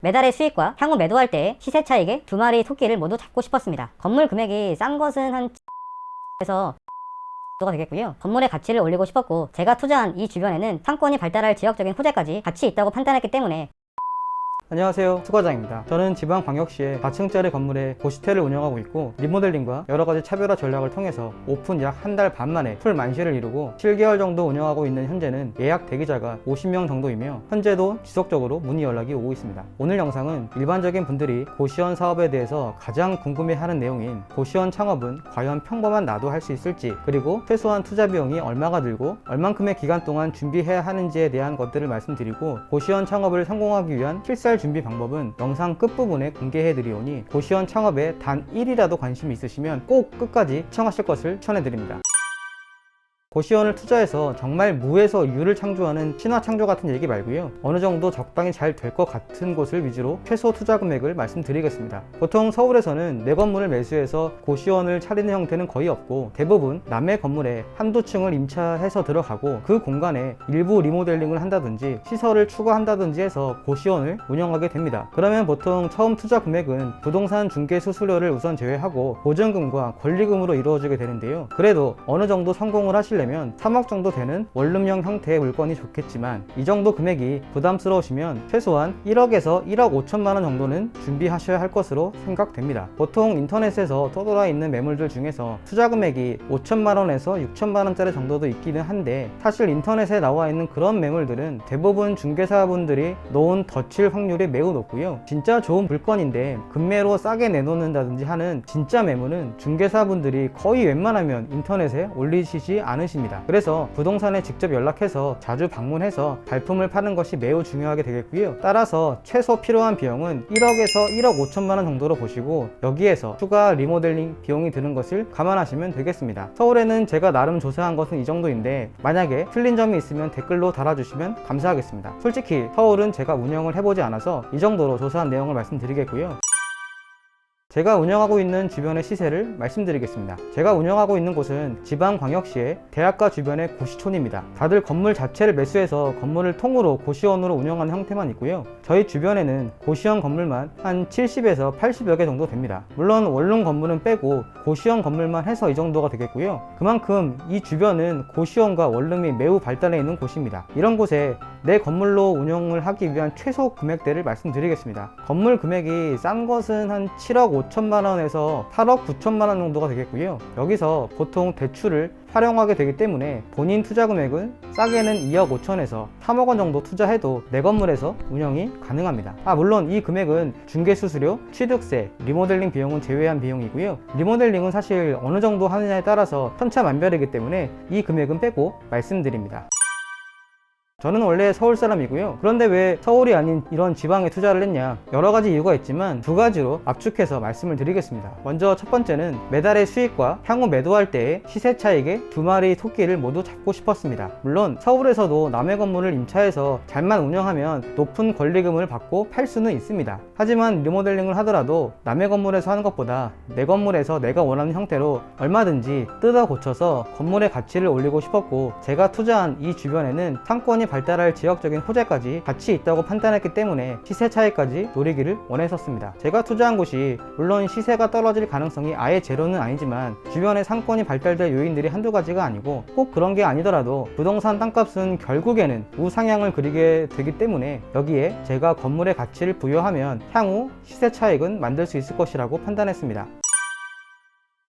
매달의 수익과 향후 매도할 때의 시세 차익의 두 마리 토끼를 모두 잡고 싶었습니다. 건물 금액이 싼 것은 한 에서 가 되겠고요. 건물의 가치를 올리고 싶었고, 제가 투자한 이 주변에는 상권이 발달할 지역적인 호재까지 같이 있다고 판단했기 때문에. 안녕하세요, 투과장입니다. 저는 지방광역시의 4층짜리 건물에 고시텔을 운영하고 있고, 리모델링과 여러가지 차별화 전략을 통해서 오픈 약 한 달 반 만에 풀 만시를 이루고 7개월 정도 운영하고 있는 현재는 예약 대기자가 50명 정도이며, 현재도 지속적으로 문의 연락이 오고 있습니다. 오늘 영상은 일반적인 분들이 고시원 사업에 대해서 가장 궁금해하는 내용인 고시원 창업은 과연 평범한 나도 할 수 있을지, 그리고 최소한 투자 비용이 얼마가 들고 얼만큼의 기간 동안 준비해야 하는지에 대한 것들을 말씀드리고, 고시원 창업을 성공하기 위한 필살 준비 방법은 영상 끝부분에 공개해 드리오니 고시원 창업에 단 1이라도 관심이 있으시면 꼭 끝까지 시청하실 것을 추천해 드립니다. 고시원을 투자해서 정말 무에서 유를 창조하는 신화 창조 같은 얘기 말고요, 어느 정도 적당히 잘 될 것 같은 곳을 위주로 최소 투자 금액을 말씀드리겠습니다. 보통 서울에서는 내 건물을 매수해서 고시원을 차리는 형태는 거의 없고, 대부분 남의 건물에 한두 층을 임차해서 들어가고 그 공간에 일부 리모델링을 한다든지 시설을 추가한다든지 해서 고시원을 운영하게 됩니다. 그러면 보통 처음 투자 금액은 부동산 중개 수수료를 우선 제외하고 보증금과 권리금으로 이루어지게 되는데요, 그래도 어느 정도 성공을 하시려면 3억 정도 되는 원룸형 형태의 물건이 좋겠지만, 이 정도 금액이 부담스러우시면 최소한 1억에서 1억 5천만 원 정도는 준비하셔야 할 것으로 생각됩니다. 보통 인터넷에서 떠돌아 있는 매물들 중에서 투자 금액이 5천만 원에서 6천만 원짜리 정도도 있기는 한데, 사실 인터넷에 나와 있는 그런 매물들은 대부분 중개사분들이 놓은 덧칠 확률이 매우 높고요, 진짜 좋은 물건인데 급매로 싸게 내놓는다든지 하는 진짜 매물은 중개사분들이 거의 웬만하면 인터넷에 올리시지 않으십니다. 그래서 부동산에 직접 연락해서 자주 방문해서 발품을 파는 것이 매우 중요하게 되겠고요. 따라서 최소 필요한 비용은 1억에서 1억 5천만 원 정도로 보시고, 여기에서 추가 리모델링 비용이 드는 것을 감안하시면 되겠습니다. 서울에는 제가 나름 조사한 것은 이 정도인데, 만약에 틀린 점이 있으면 댓글로 달아주시면 감사하겠습니다. 솔직히 서울은 제가 운영을 해보지 않아서 이 정도로 조사한 내용을 말씀드리겠고요. 제가 운영하고 있는 주변의 시세를 말씀드리겠습니다. 제가 운영하고 있는 곳은 지방광역시의 대학가 주변의 고시촌입니다. 다들 건물 자체를 매수해서 건물을 통으로 고시원으로 운영하는 형태만 있고요, 저희 주변에는 고시원 건물만 한 70에서 80여 개 정도 됩니다. 물론 원룸 건물은 빼고 고시원 건물만 해서 이 정도가 되겠고요, 그만큼 이 주변은 고시원과 원룸이 매우 발달해 있는 곳입니다. 이런 곳에 내 건물로 운영을 하기 위한 최소 금액대를 말씀드리겠습니다. 건물 금액이 싼 것은 한 7억 5천만 원에서 8억 9천만 원 정도가 되겠고요, 여기서 보통 대출을 활용하게 되기 때문에 본인 투자 금액은 싸게는 2억 5천에서 3억 원 정도 투자해도 내 건물에서 운영이 가능합니다. 물론 이 금액은 중개수수료, 취득세, 리모델링 비용은 제외한 비용이고요, 리모델링은 사실 어느 정도 하느냐에 따라서 천차만별이기 때문에 이 금액은 빼고 말씀드립니다. 저는 원래 서울 사람이고요, 그런데 왜 서울이 아닌 이런 지방에 투자를 했냐, 여러 가지 이유가 있지만 두 가지로 압축해서 말씀을 드리겠습니다. 먼저 첫 번째는 매달의 수익과 향후 매도할 때의 시세 차익의 두 마리 토끼를 모두 잡고 싶었습니다. 물론 서울에서도 남의 건물을 임차해서 잘만 운영하면 높은 권리금을 받고 팔 수는 있습니다. 하지만 리모델링을 하더라도 남의 건물에서 하는 것보다 내 건물에서 내가 원하는 형태로 얼마든지 뜯어 고쳐서 건물의 가치를 올리고 싶었고, 제가 투자한 이 주변에는 상권이 발달할 지역적인 호재까지 같이 있다고 판단했기 때문에 시세 차이까지 노리기를 원했었습니다. 제가 투자한 곳이 물론 시세가 떨어질 가능성이 아예 제로는 아니지만, 주변에 상권이 발달될 요인들이 한두 가지가 아니고, 꼭 그런 게 아니더라도 부동산 땅값은 결국에는 우상향을 그리게 되기 때문에 여기에 제가 건물의 가치를 부여하면 향후 시세 차익은 만들 수 있을 것이라고 판단했습니다.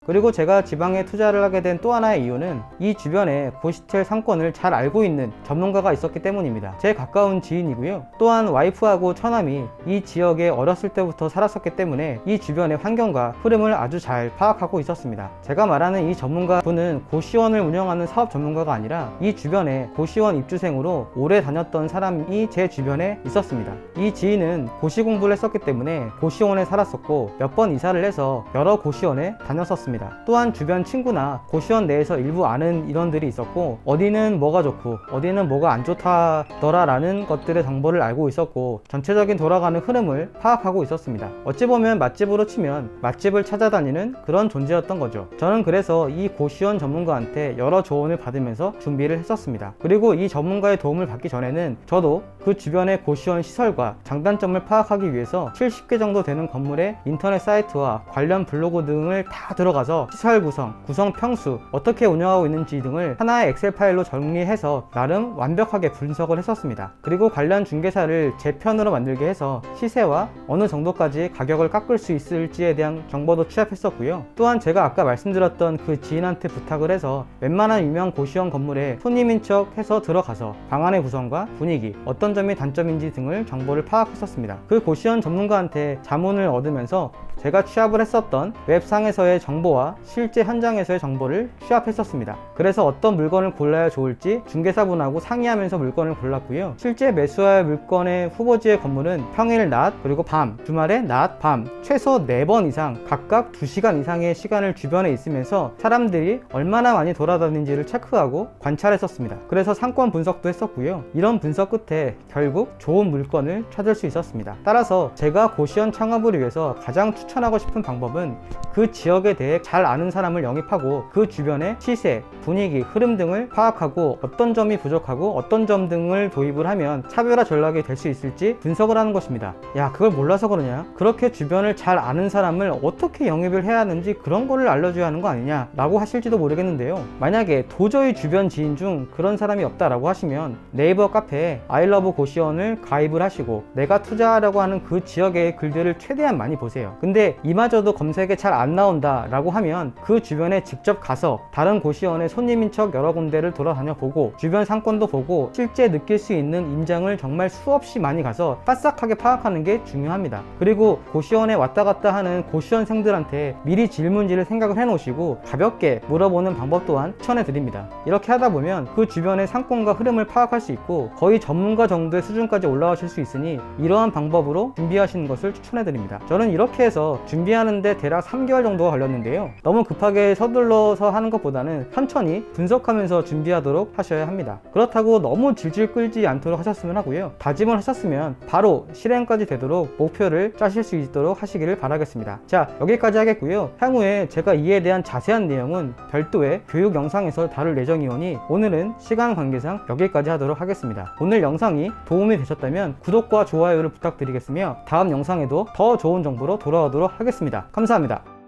그리고 제가 지방에 투자를 하게 된 또 하나의 이유는 이 주변에 고시텔 상권을 잘 알고 있는 전문가가 있었기 때문입니다. 제 가까운 지인이고요, 또한 와이프하고 처남이 이 지역에 어렸을 때부터 살았었기 때문에 이 주변의 환경과 흐름을 아주 잘 파악하고 있었습니다. 제가 말하는 이 전문가 분은 고시원을 운영하는 사업 전문가가 아니라 이 주변에 고시원 입주생으로 오래 다녔던 사람이 제 주변에 있었습니다. 이 지인은 고시 공부를 했었기 때문에 고시원에 살았었고 몇 번 이사를 해서 여러 고시원에 다녔었습니다. 있었습니다. 또한 주변 친구나 고시원 내에서 일부 아는 인원들이 있었고, 어디는 뭐가 좋고 어디는 뭐가 안 좋다더라 라는 것들의 정보를 알고 있었고, 전체적인 돌아가는 흐름을 파악하고 있었습니다. 어찌 보면 맛집으로 치면 맛집을 찾아다니는 그런 존재였던 거죠. 저는 그래서 이 고시원 전문가한테 여러 조언을 받으면서 준비를 했었습니다. 그리고 이 전문가의 도움을 받기 전에는 저도 그 주변의 고시원 시설과 장단점을 파악하기 위해서 70개 정도 되는 건물의 인터넷 사이트와 관련 블로그 등을 다 들어가서 시설 구성 평수, 어떻게 운영하고 있는지 등을 하나의 엑셀 파일로 정리해서 나름 완벽하게 분석을 했었습니다. 그리고 관련 중개사를 제 편으로 만들게 해서 시세와 어느 정도까지 가격을 깎을 수 있을지에 대한 정보도 취합했었고요. 또한 제가 아까 말씀드렸던 그 지인한테 부탁을 해서 웬만한 유명 고시원 건물에 손님인 척 해서 들어가서 방안의 구성과 분위기, 어떤 점이 단점인지 등을 정보를 파악했었습니다. 그 고시원 전문가한테 자문을 얻으면서 제가 취합을 했었던 웹상에서의 정보와 실제 현장에서의 정보를 취합했었습니다. 그래서 어떤 물건을 골라야 좋을지 중개사분하고 상의하면서 물건을 골랐고요. 실제 매수할 물건의 후보지의 건물은 평일 낮, 그리고 밤, 주말에 낮, 밤 최소 4번 이상 각각 2시간 이상의 시간을 주변에 있으면서 사람들이 얼마나 많이 돌아다니는지를 체크하고 관찰했었습니다. 그래서 상권 분석도 했었고요. 이런 분석 끝에 결국 좋은 물건을 찾을 수 있었습니다. 따라서 제가 고시원 창업을 위해서 가장 추천하고 싶은 방법은 그 지역에 대해 잘 아는 사람을 영입하고 그 주변의 시세, 분위기, 흐름 등을 파악하고 어떤 점이 부족하고 어떤 점 등을 도입을 하면 차별화 전략이 될 수 있을지 분석을 하는 것입니다. 야, 그걸 몰라서 그러냐? 그렇게 주변을 잘 아는 사람을 어떻게 영입을 해야 하는지 그런 거를 알려줘야 하는 거 아니냐? 라고 하실지도 모르겠는데요. 만약에 도저히 주변 지인 중 그런 사람이 없다라고 하시면 네이버 카페에 아이러브 고시원을 가입을 하시고 내가 투자하려고 하는 그 지역의 글들을 최대한 많이 보세요. 근데 이마저도 검색에 잘 안 나온다 라고 하면 그 주변에 직접 가서 다른 고시원의 손님인 척 여러 군데를 돌아다녀 보고 주변 상권도 보고 실제 느낄 수 있는 임장을 정말 수없이 많이 가서 빠삭하게 파악하는 게 중요합니다. 그리고 고시원에 왔다 갔다 하는 고시원생들한테 미리 질문지를 생각을 해 놓으시고 가볍게 물어보는 방법 또한 추천해 드립니다. 이렇게 하다 보면 그 주변의 상권과 흐름을 파악할 수 있고 거의 전문가 정도의 수준까지 올라가실 수 있으니 이러한 방법으로 준비하시는 것을 추천해 드립니다. 저는 이렇게 해서 준비하는데 대략 3개월 정도가 걸렸는데요. 너무 급하게 서둘러서 하는 것보다는 천천히 분석하면서 준비하도록 하셔야 합니다. 그렇다고 너무 질질 끌지 않도록 하셨으면 하고요. 다짐을 하셨으면 바로 실행까지 되도록 목표를 짜실 수 있도록 하시기를 바라겠습니다. 자, 여기까지 하겠고요. 향후에 제가 이에 대한 자세한 내용은 별도의 교육 영상에서 다룰 예정이오니 오늘은 시간 관계상 여기까지 하도록 하겠습니다. 오늘 영상이 도움이 되셨다면 구독과 좋아요를 부탁드리겠으며 다음 영상에도 더 좋은 정보로 돌아오도록 하겠습니다. 감사합니다.